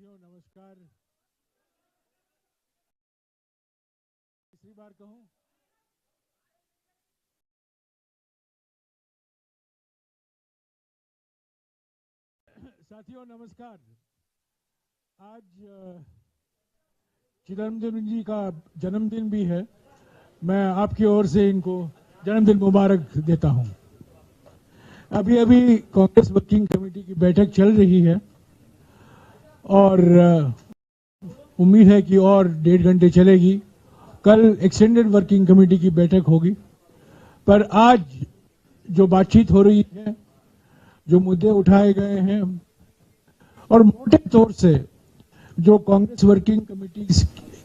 साथियों नमस्कार। तीसरी बार कहूं, साथियों नमस्कार। आज चिदम्बरम जी का जन्मदिन भी है। मैं आपकी ओर से इनको जन्मदिन मुबारक देता हूं। अभी अभी कांग्रेस वर्किंग कमेटी की बैठक चल रही है और उम्मीद है कि और 1.5 घंटे चलेगी। कल एक्सटेंडेड वर्किंग कमेटी की बैठक होगी, पर आज जो बातचीत हो रही है, जो मुद्दे उठाए गए हैं और मोटे तौर से जो कांग्रेस वर्किंग कमेटी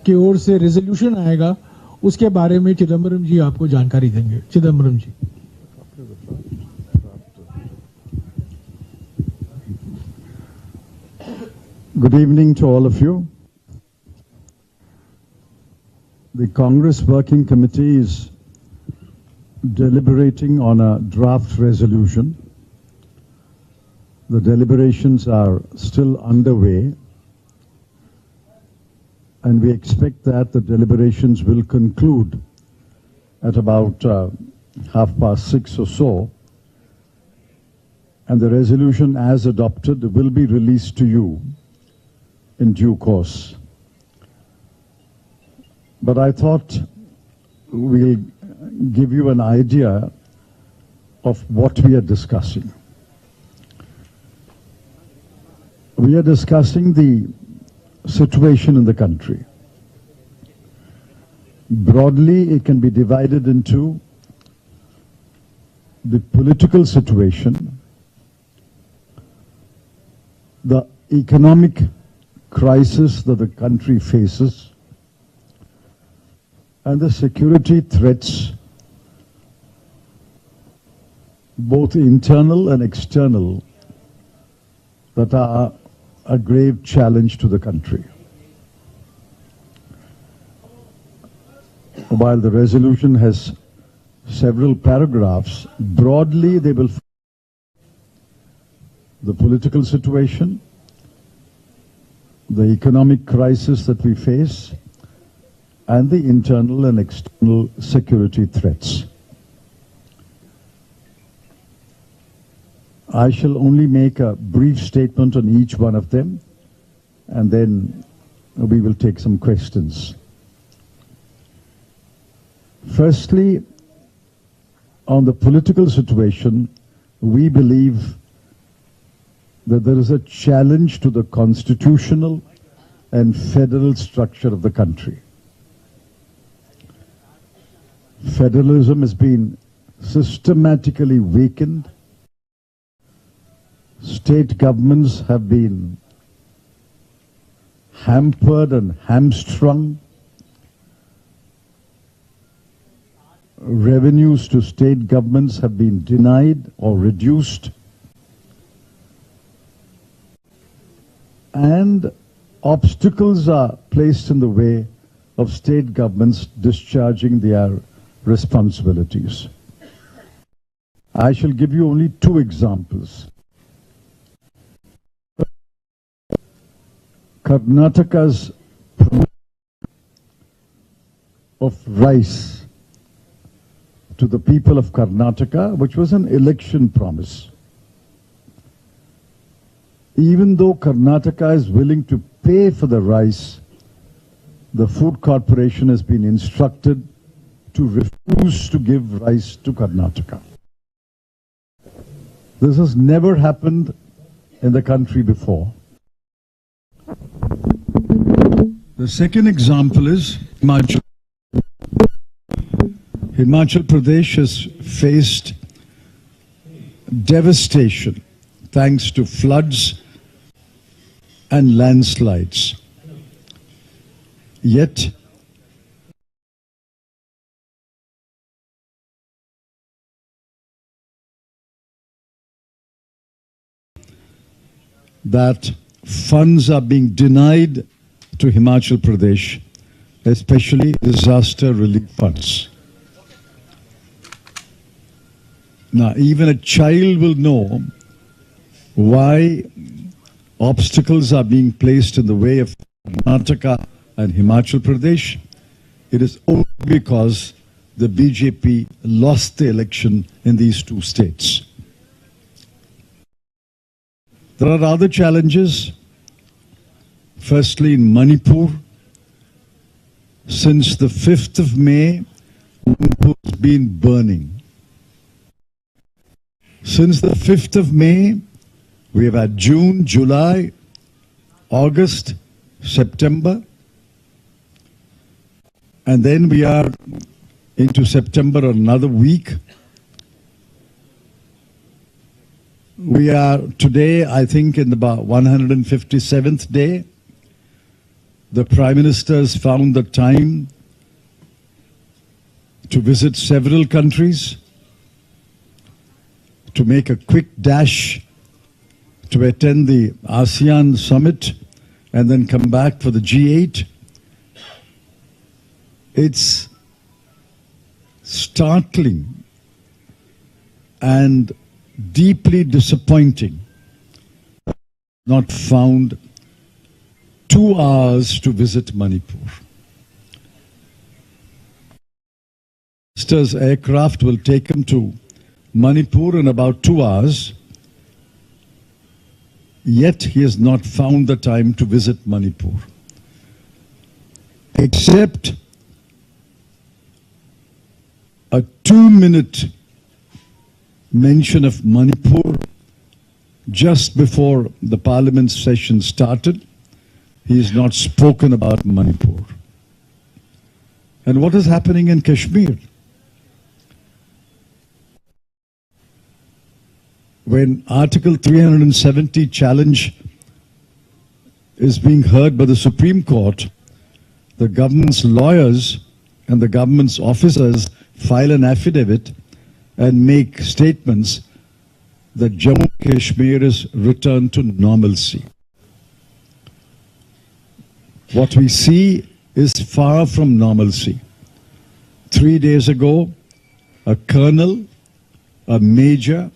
की ओर से रेजोल्यूशन आएगा, उसके बारे में चिदम्बरम जी आपको जानकारी देंगे। चिदम्बरम जी। Good evening to all of you. The Congress Working Committee is deliberating on a draft resolution. The deliberations are still underway, and we expect that the deliberations will conclude at about 6:30 or so, and the resolution as adopted will be released to you in due course. But I thought we'll give you an idea of what we are discussing. We are discussing the situation in the country. Broadly, it can be divided into the political situation, the economic crisis that the country faces, and the security threats, both internal and external, that are a grave challenge to the country. While the resolution has several paragraphs, broadly they will the political situation, the economic crisis that we face, and the internal and external security threats. I shall only make a brief statement on each one of them, and then we will take some questions. Firstly, on the political situation, we believe that there is a challenge to the constitutional and federal structure of the country. Federalism has been systematically weakened. State governments have been hampered and hamstrung. Revenues to state governments have been denied or reduced. And obstacles are placed in the way of state governments discharging their responsibilities. I shall give you only 2 examples. Karnataka's promotion of rice to the people of Karnataka, which was an election promise. Even though Karnataka is willing to pay for the rice, the Food Corporation has been instructed to refuse to give rice to Karnataka. This has never happened in the country before. The second example is Himachal. Himachal Pradesh has faced devastation thanks to floods and landslides. Yet, that funds are being denied to Himachal Pradesh, especially disaster relief funds. Now, even a child will know why obstacles are being placed in the way of Karnataka and Himachal Pradesh, it is only because the BJP lost the election in these two states. There are other challenges. Firstly, in Manipur, since the 5th of May, Manipur has been burning. Since the 5th of May, we have had June, July, August, September, and then we are into September another week. We are today, I think, in about 157th day. The Prime Minister has found the time to visit several countries, to make a quick dash to attend the ASEAN summit and then come back for the G8. It's startling and deeply disappointing not found 2 hours to visit Manipur. Minister's aircraft will take him to Manipur in about 2 hours, yet he has not found the time to visit Manipur. Except a 2-minute mention of Manipur just before the parliament session started, he has not spoken about Manipur. And what is happening in Kashmir? When Article 370 challenge is being heard by the Supreme Court, the government's lawyers and the government's officers file an affidavit and make statements that Jammu and Kashmir is returned to normalcy. What we see is far from normalcy. 3 days ago, a colonel, a major,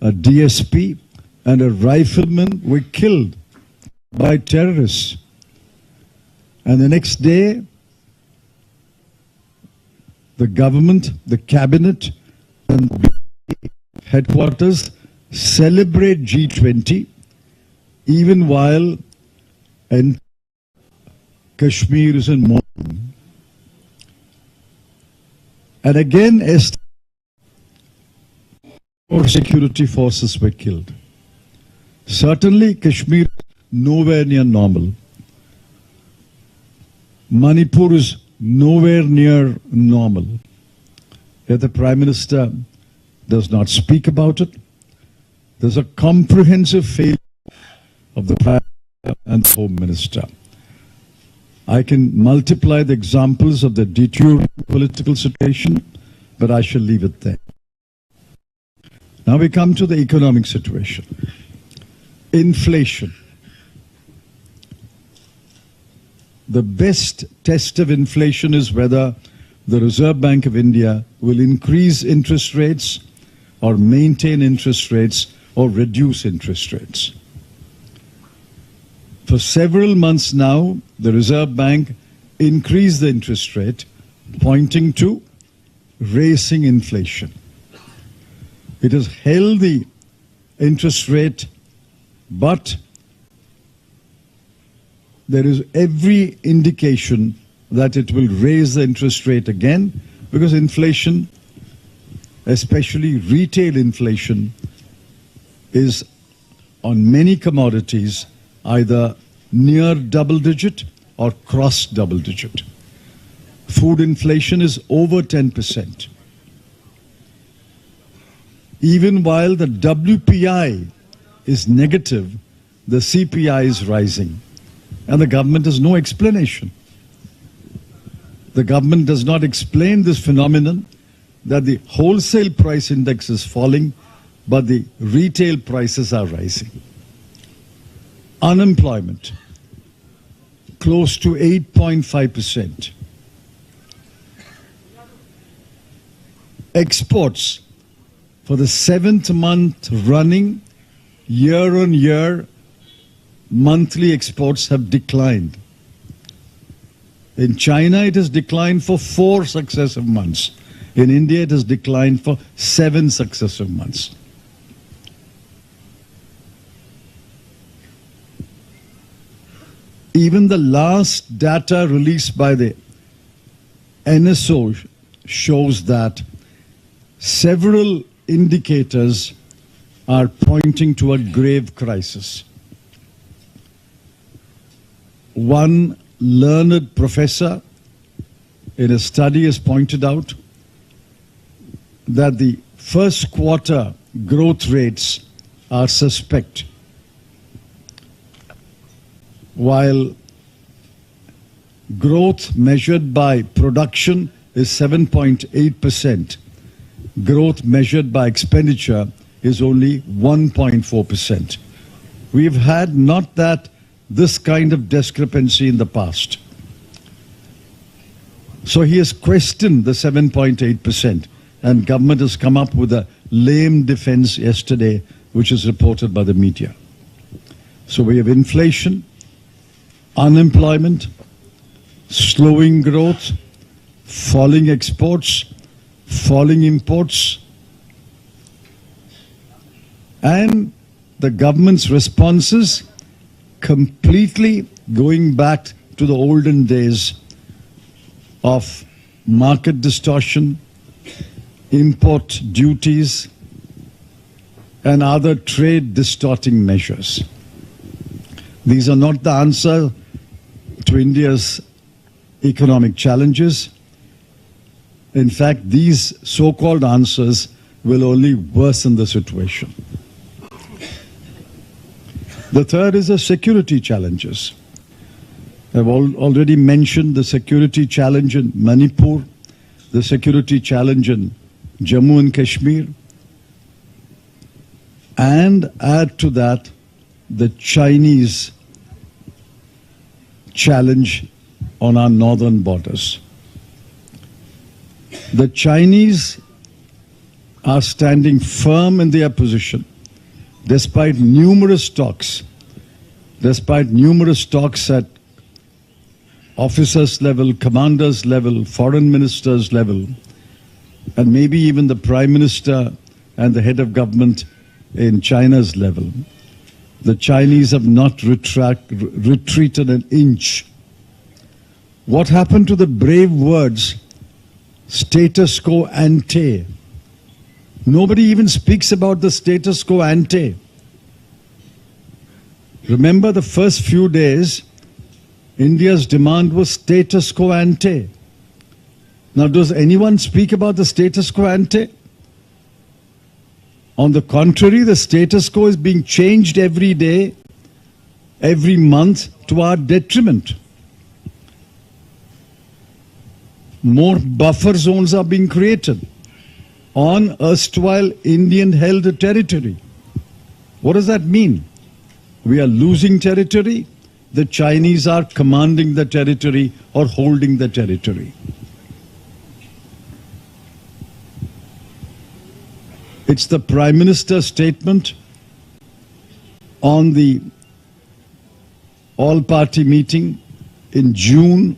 a DSP, and a rifleman were killed by terrorists. And the next day, the government, the cabinet, and the headquarters celebrate G20 even while Kashmir is in mourning. And again, more security forces were killed. Certainly, Kashmir is nowhere near normal. Manipur is nowhere near normal. Yet the Prime Minister does not speak about it. There's a comprehensive failure of the Prime Minister and the Home Minister. I can multiply the examples of the deteriorating political situation, but I shall leave it there. Now we come to the economic situation. Inflation. The best test of inflation is whether the Reserve Bank of India will increase interest rates or maintain interest rates or reduce interest rates. For several months now, the Reserve Bank increased the interest rate, pointing to racing inflation. It has held the interest rate, but there is every indication that it will raise the interest rate again because inflation, especially retail inflation, is on many commodities either near double digit or cross double digit. Food inflation is over 10%. Even while the WPI is negative, the CPI is rising. And the government has no explanation. The government does not explain this phenomenon that the wholesale price index is falling, but the retail prices are rising. Unemployment, close to 8.5%. Exports, for the 7th month running, year on year, monthly exports have declined. In China, it has declined for 4 successive months. In India, it has declined for 7 successive months. Even the last data released by the NSO shows that several indicators are pointing to a grave crisis. One learned professor in a study has pointed out that the first quarter growth rates are suspect, while growth measured by production is 7.8%. Growth measured by expenditure is only 1.4%. We've had not this kind of discrepancy in the past. So he has questioned the 7.8%, and government has come up with a lame defense yesterday, which is reported by the media. So we have inflation, unemployment, slowing growth, falling exports, falling imports, and the government's responses completely going back to the olden days of market distortion, import duties, and other trade distorting measures. These are not the answer to India's economic challenges. In fact, these so-called answers will only worsen the situation. The third is the security challenges. I've already mentioned the security challenge in Manipur, the security challenge in Jammu and Kashmir, and add to that the Chinese challenge on our northern borders. The Chinese are standing firm in their position despite numerous talks at officers level, commanders level, foreign ministers level, and maybe even the Prime Minister and the head of government in China's level. The Chinese have not retreated an inch. What happened to the brave words, status quo ante? Nobody even speaks about the status quo ante. Remember the first few days, India's demand was status quo ante. Now, does anyone speak about the status quo ante? On the contrary, the status quo is being changed every day, every month to our detriment. More buffer zones are being created on erstwhile Indian-held territory. What does that mean? We are losing territory. The Chinese are commanding the territory or holding the territory. It's the Prime Minister's statement on the all-party meeting in June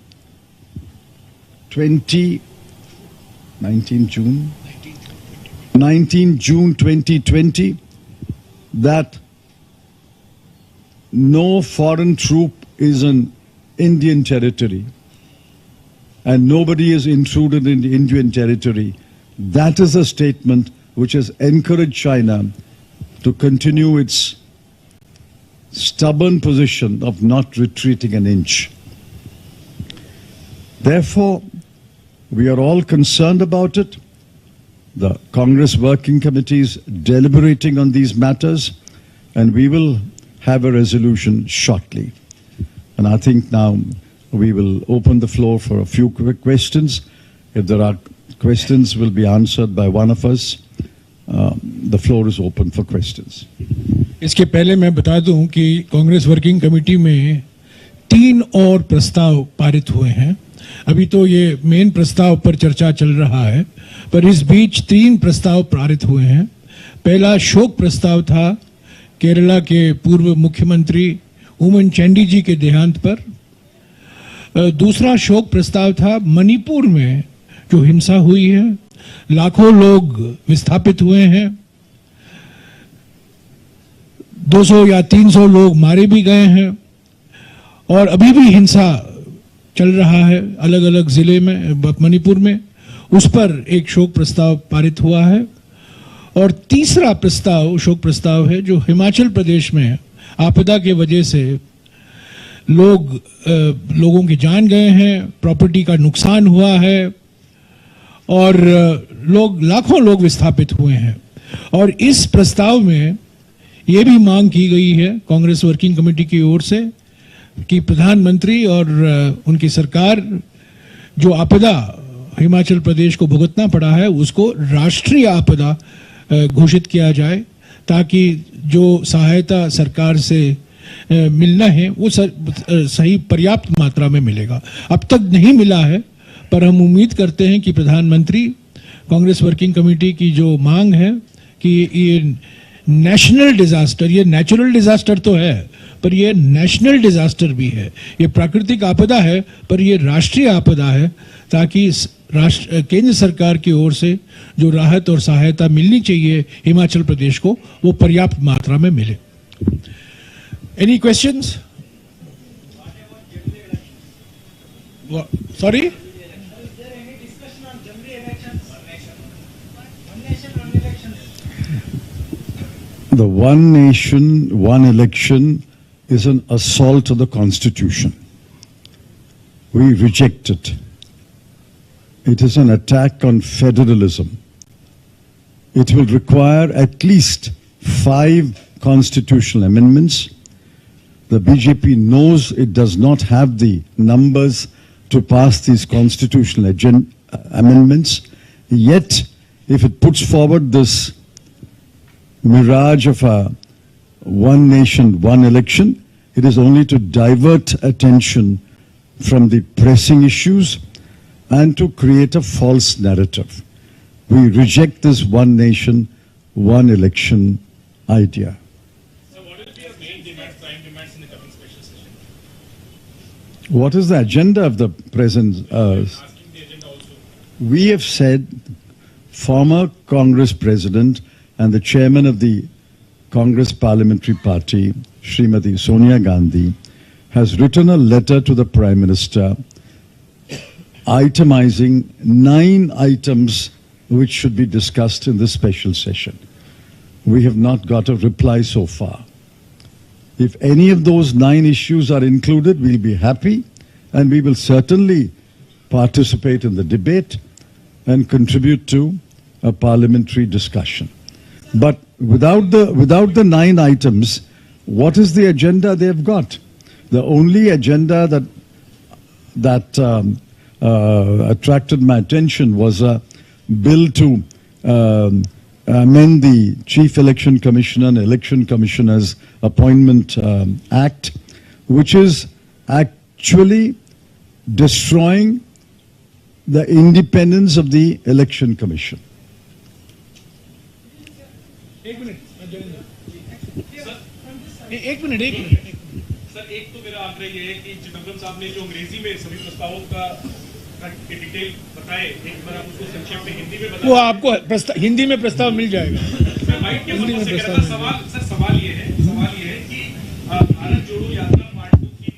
19 June 2020 that no foreign troop is in Indian territory and nobody is intruded in Indian territory. That is a statement which has encouraged China to continue its stubborn position of not retreating an inch. Therefore, we are all concerned about it. The Congress Working Committee is deliberating on these matters, and we will have a resolution shortly. And I think now we will open the floor for a few quick questions. If there are questions, will be answered by one of us. The floor is open for questions. इसके पहले मैं बता दूं कि Congress working committee में 3 और प्रस्ताव पारित हुए हैं। अभी तो ये मेन प्रस्ताव पर चर्चा चल रहा है, पर इस बीच 3 प्रस्ताव पारित हुए हैं। पहला शोक प्रस्ताव था केरला के पूर्व मुख्यमंत्री उमन चैंडी जी के देहांत पर। दूसरा शोक प्रस्ताव था मणिपुर में जो हिंसा हुई है, लाखों लोग विस्थापित हुए हैं, 200 या 300 लोग मारे भी गए हैं और अभी भी हिंसा चल रहा है अलग अलग जिले में मणिपुर में। उस पर एक शोक प्रस्ताव पारित हुआ है। और तीसरा प्रस्ताव शोक प्रस्ताव है जो हिमाचल प्रदेश में आपदा के वजह से लोगों की जान गए हैं, प्रॉपर्टी का नुकसान हुआ है और लाखों लोग विस्थापित हुए हैं। और इस प्रस्ताव में ये भी मांग की गई है कांग्रेस वर्किंग कमेटी की ओर से कि प्रधानमंत्री और उनकी सरकार जो आपदा हिमाचल प्रदेश को भुगतना पड़ा है उसको राष्ट्रीय आपदा घोषित किया जाए, ताकि जो सहायता सरकार से मिलना है वो सही पर्याप्त मात्रा में मिलेगा। अब तक नहीं मिला है, पर हम उम्मीद करते हैं कि प्रधानमंत्री कांग्रेस वर्किंग कमेटी की जो मांग है कि ये नेशनल डिजास्टर, ये नेचुरल डिजास्टर तो है पर ये नेशनल डिजास्टर भी है, ये प्राकृतिक आपदा है पर ये राष्ट्रीय आपदा है, ताकि केंद्र सरकार की ओर से जो राहत और सहायता मिलनी चाहिए हिमाचल प्रदेश को वो पर्याप्त मात्रा में मिले। Any questions? Sorry, the one nation, one election is an assault on the Constitution. We reject it. It is an attack on federalism. It will require at least 5 constitutional amendments. The BJP knows it does not have the numbers to pass these constitutional amendments. Yet, if it puts forward this mirage of a one nation, one election, it is only to divert attention from the pressing issues and to create a false narrative. We reject this one nation, one election idea. So what will be your main demands, prime demands in the coming special session? What is the agenda of the present? Asking the agenda also. We have said former Congress President and the chairman of the Congress Parliamentary Party, Srimati Sonia Gandhi, has written a letter to the Prime Minister itemizing 9 items which should be discussed in this special session. We have not got a reply so far. If any of those 9 issues are included, we'll be happy, and we will certainly participate in the debate and contribute to a parliamentary discussion. But without the 9 items, what is the agenda they've got? The only agenda that attracted my attention was a bill to amend the Chief Election Commissioner and Election Commissioners Appointment Act, which is actually destroying the independence of the Election Commission. एक minute. Sir, एक तो मेरा आग्रह ये है कि चिदम्बरम साहब ने जो अंग्रेजी में सभी प्रस्तावों का डिटेल बताए, एक बार आप उसको संक्षेप में हिंदी में बताएं। वो आपको हिंदी में प्रस्ताव मिल जाएगा। मैं माइक के ऊपर से कहता सवाल ये है कि भारत जोड़ो यात्रा पार्ट 2 की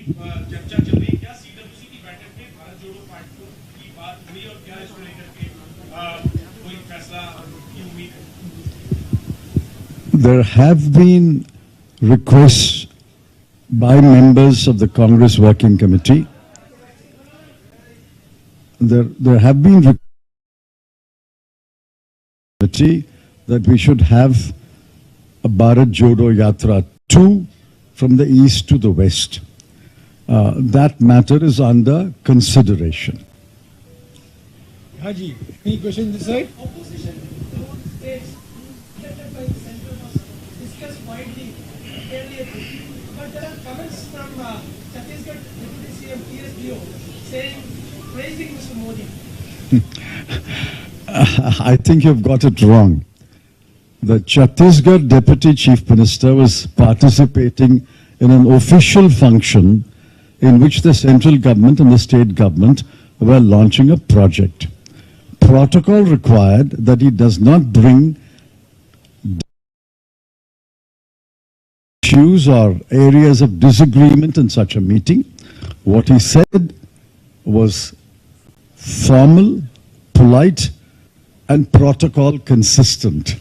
चर्चा चल रही है, क्या सीडब्ल्यूसी की बैठक में भारत जोड़ो पार्ट 2 की बात हुई और क्या इसको लेकर के कोई फैसला की उम्मीद है? There have been requests by members of the Congress Working Committee. There have been requests that we should have a Bharat Jodo Yatra 2 from the east to the west. That matter is under consideration. Haji, any question this side? Opposition to states elected by the center was discussed widely earlier, but there are comments from Chhattisgarh Deputy CM TSDO saying, praising Mr. Modi. I think you've got it wrong. The Chhattisgarh Deputy Chief Minister was participating in an official function in which the central government and the state government were launching a project. Protocol required that he does not bring issues or areas of disagreement in such a meeting. What he said was formal, polite, and protocol consistent.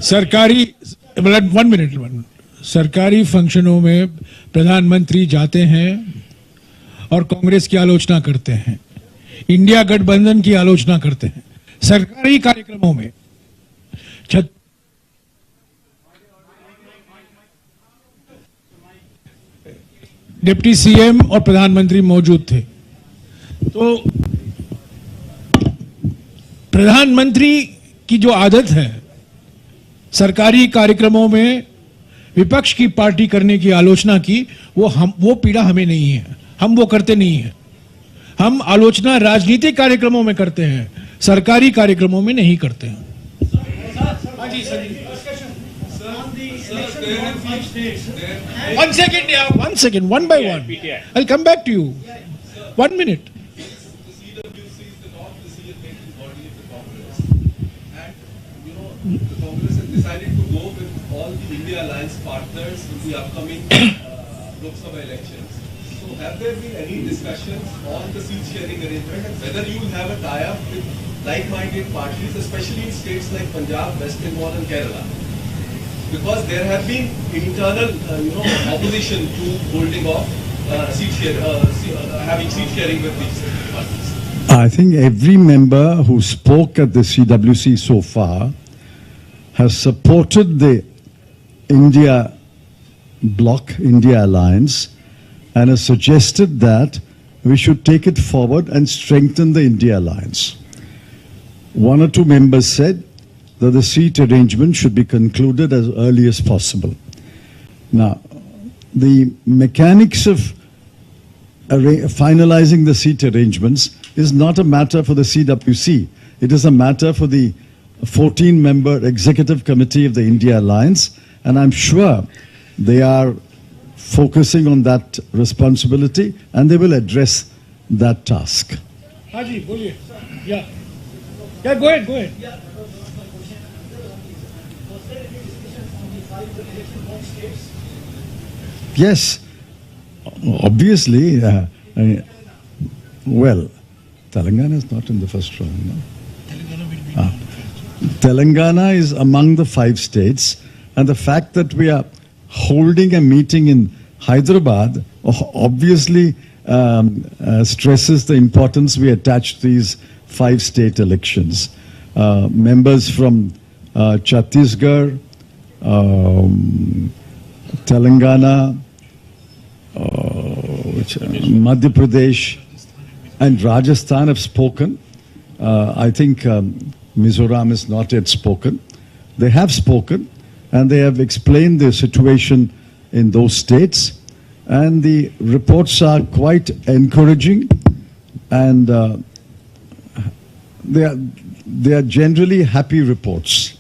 सरकारी 1 minute सरकारी फंक्शनों में प्रधानमंत्री जाते हैं और कांग्रेस की आलोचना करते हैं, इंडिया गठबंधन की आलोचना करते हैं सरकारी कार्यक्रमों में। डिप्टी सीएम और प्रधानमंत्री मौजूद थे, तो प्रधानमंत्री की जो आदत है सरकारी कार्यक्रमों में विपक्ष की पार्टी करने की आलोचना की, वो पीड़ा हमें नहीं है, हम वो करते नहीं है। हम आलोचना राजनीतिक कार्यक्रमों में करते हैं, सरकारी कार्यक्रमों में नहीं करते हैं। One second, one by one. I'll come back to you. 1 minute. The Congress has decided to go with all the India Alliance partners in the upcoming Lok Sabha elections. So have there been any discussions on the seat sharing arrangement and whether you will have a tie-up with like-minded parties, especially in states like Punjab, West Bengal and Kerala? Because there have been internal, opposition to holding off having seat sharing with these parties. I think every member who spoke at the CWC so far has supported the India bloc, India alliance, and has suggested that we should take it forward and strengthen the India alliance. 1 or 2 members said that the seat arrangement should be concluded as early as possible. Now, the mechanics of finalizing the seat arrangements is not a matter for the CWC. It is a matter for the 14-member executive committee of the India Alliance, and I'm sure they are focusing on that responsibility and they will address that task. Haji, boliye. Yeah. Yeah, go ahead, go ahead. Yes, obviously. Well, Telangana is not in the first round, no? Telangana is among the 5 states, and the fact that we are holding a meeting in Hyderabad obviously stresses the importance we attach to these 5 state elections. Members from Chhattisgarh, Telangana, Madhya Pradesh, and Rajasthan have spoken. I think Mizoram has not yet spoken. They have spoken and they have explained the situation in those states, and the reports are quite encouraging, and they are generally happy reports.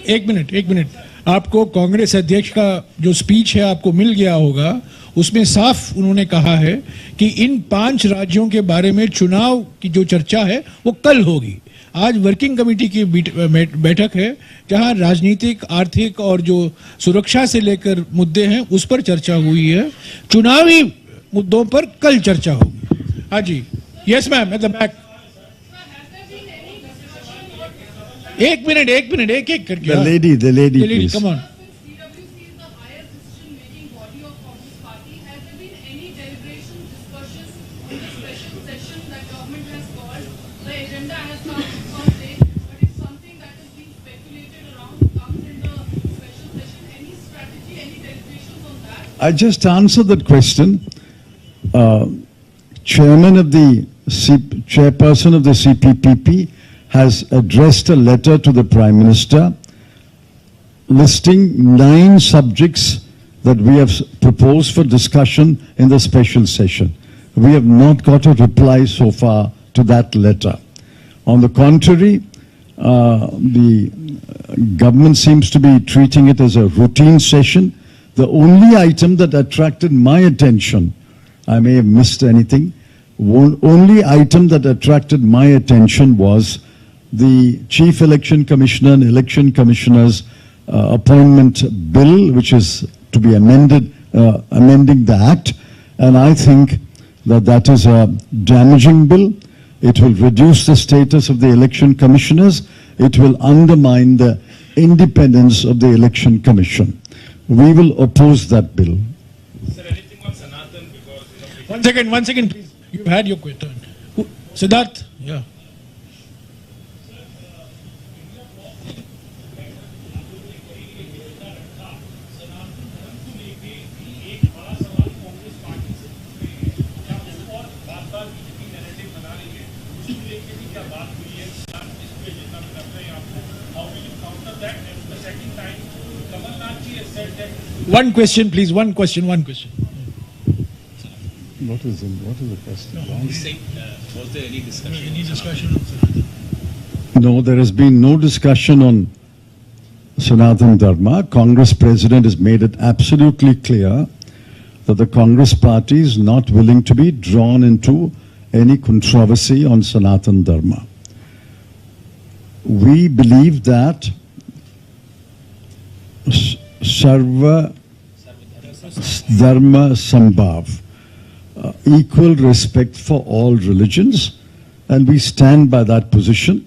एक minute आपको कांग्रेस अध्यक्ष का जो speech है आपको मिल गया होगा, उसमें साफ उन्होंने कहा है कि इन 5 राज्यों के बारे में चुनाव की जो चर्चा है वो कल होगी। आज वर्किंग कमेटी की बैठक है जहां राजनीतिक, आर्थिक और जो सुरक्षा से लेकर मुद्दे हैं उस पर चर्चा हुई है। चुनावी मुद्दों पर कल चर्चा होगी। हाँ जी, yes ma'am, at the back. एक मिनट एक करके। The lady, please. Come on. I just answered that question. Chairperson of the CPPP has addressed a letter to the Prime Minister listing 9 subjects that we have proposed for discussion in the special session. We have not got a reply so far to that letter. On the contrary, the government seems to be treating it as a routine session. The only item that attracted my attention, I may have missed anything, only item that attracted my attention was the Chief Election Commissioner and Election Commissioner's appointment bill, which is to be amending the Act. And I think that that is a damaging bill. It will reduce the status of the election commissioners. It will undermine the independence of the Election Commission. We will oppose that bill. Sir, anything on Sanatan? Because One second, please. You had your question. Siddharth? Yeah. One question, please. One question. What is the question? Was there any discussion? Any discussion on Sanatan? No, there has been no discussion on Sanatan Dharma. Congress President has made it absolutely clear that the Congress party is not willing to be drawn into any controversy on Sanatan Dharma. We believe that Sarva Dharma Sambhav, equal respect for all religions, and we stand by that position.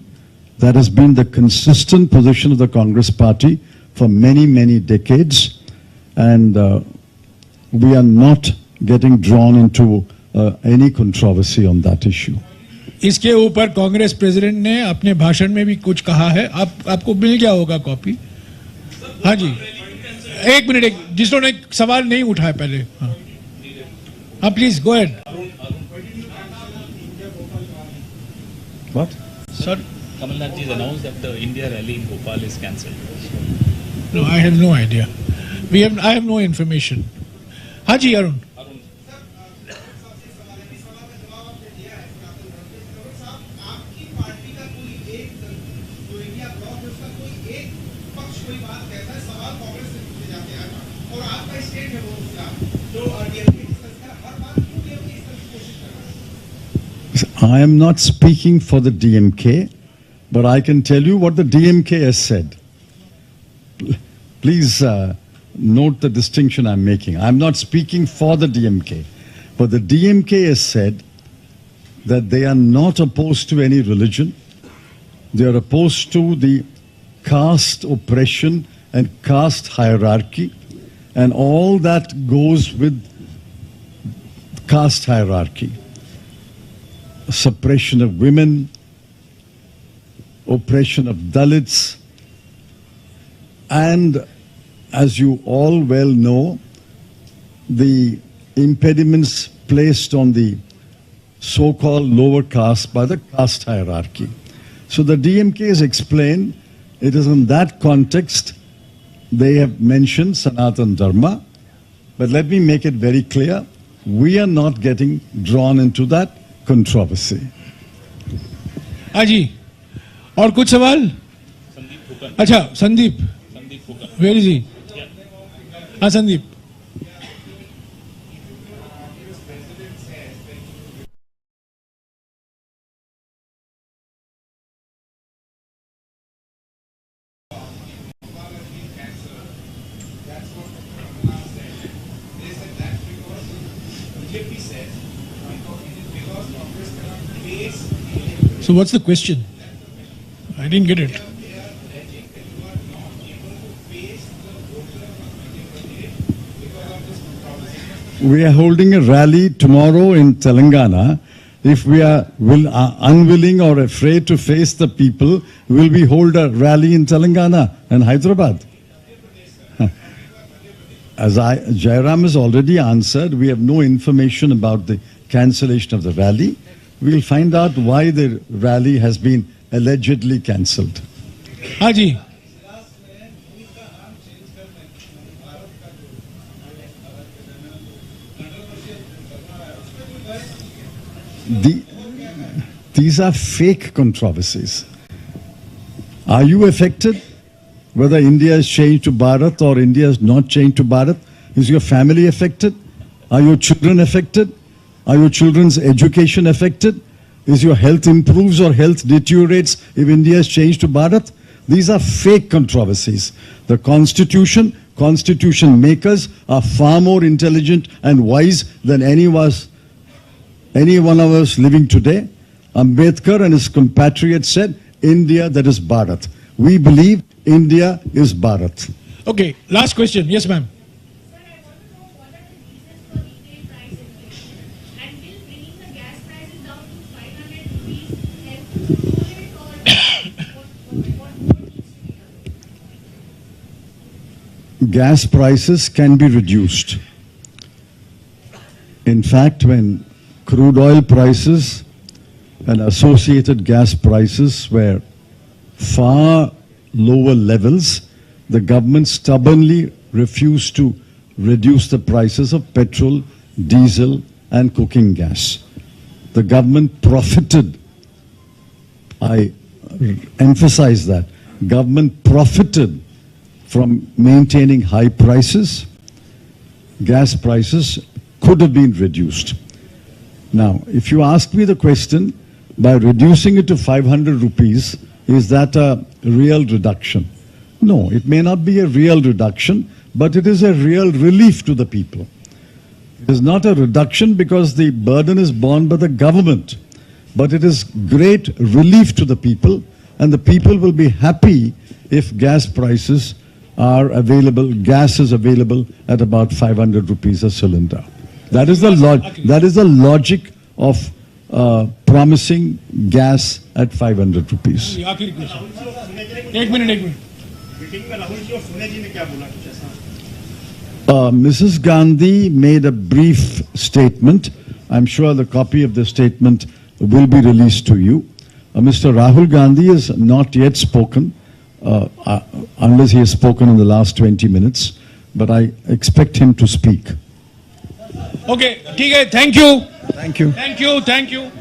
That has been the consistent position of the Congress party for many, many decades, and we are not getting drawn into any controversy on that issue. इसके ऊपर Congress president ने अपने भाषण में भी कुछ कहा है. आपको मिल गया होगा कॉपी. हाँ जी, एक मिनट, जिसने सवाल नहीं उठाया पहले. हाँ please go ahead. What? Sir, Kamalnath ji announced that the India rally in Bhopal is cancelled. no, I have no idea. I have no information. हाँ जी Arun. I am not speaking for the DMK, but I can tell you what the DMK has said. Please note the distinction I'm making. I'm not speaking for the DMK, but the DMK has said that they are not opposed to any religion. They are opposed to the caste oppression and caste hierarchy and all that goes with caste hierarchy. Suppression of women, oppression of Dalits, and as you all well know, the impediments placed on the so-called lower caste by the caste hierarchy. So the DMK has explained, it is in that context they have mentioned Sanatan Dharma, but let me make it very clear, we are not getting drawn into that controversy. हाँ जी, और कुछ सवाल? अच्छा, Sandeep. Where is he? हाँ Sandeep. So what's the question? I didn't get it. We are holding a rally tomorrow in Telangana. If we are unwilling or afraid to face the people, will we hold a rally in Telangana and Hyderabad? As Jairam has already answered, we have no information about the cancellation of the rally. We will find out why the rally has been allegedly cancelled. हाँ जी. These are fake controversies. Are you affected? whether India is changed to Bharat or India is not changed to Bharat? Is your family affected? Are your children affected? Are your children's education affected? Is your health improves or health deteriorates if India is changed to Bharat? These are fake controversies. The constitution makers are far more intelligent and wise than any one of us living today. Ambedkar and his compatriots said, India, that is Bharat. We believe India is Bharat. Okay, last question. Yes, ma'am. Sir, I want to know what are the reasons for retail price inflation, and will bringing the gas prices down to 500 rupees help to control it, or what more needs to be done? Gas prices can be reduced. In fact, when crude oil prices and associated gas prices were far lower levels, the government stubbornly refused to reduce the prices of petrol, diesel, and cooking gas. The government profited. I emphasize that. Government profited from maintaining high prices. Gas prices could have been reduced. Now, if you ask me the question, by reducing it to 500 rupees, is that a real reduction? No, it may not be a real reduction, but it is a real relief to the people. It is not a reduction because the burden is borne by the government, but it is great relief to the people, and the people will be happy if gas prices are available, gas is available at about 500 rupees a cylinder. That is the logic of promising gas at 500 rupees. आखिरी question. एक minute. Mrs. Gandhi made a brief statement. I'm sure the copy of the statement will be released to you. Mr. Rahul Gandhi has not yet spoken, unless he has spoken in the last 20 minutes, but I expect him to speak. Okay, ठीक है. Thank you. Thank you. Thank you. Thank you.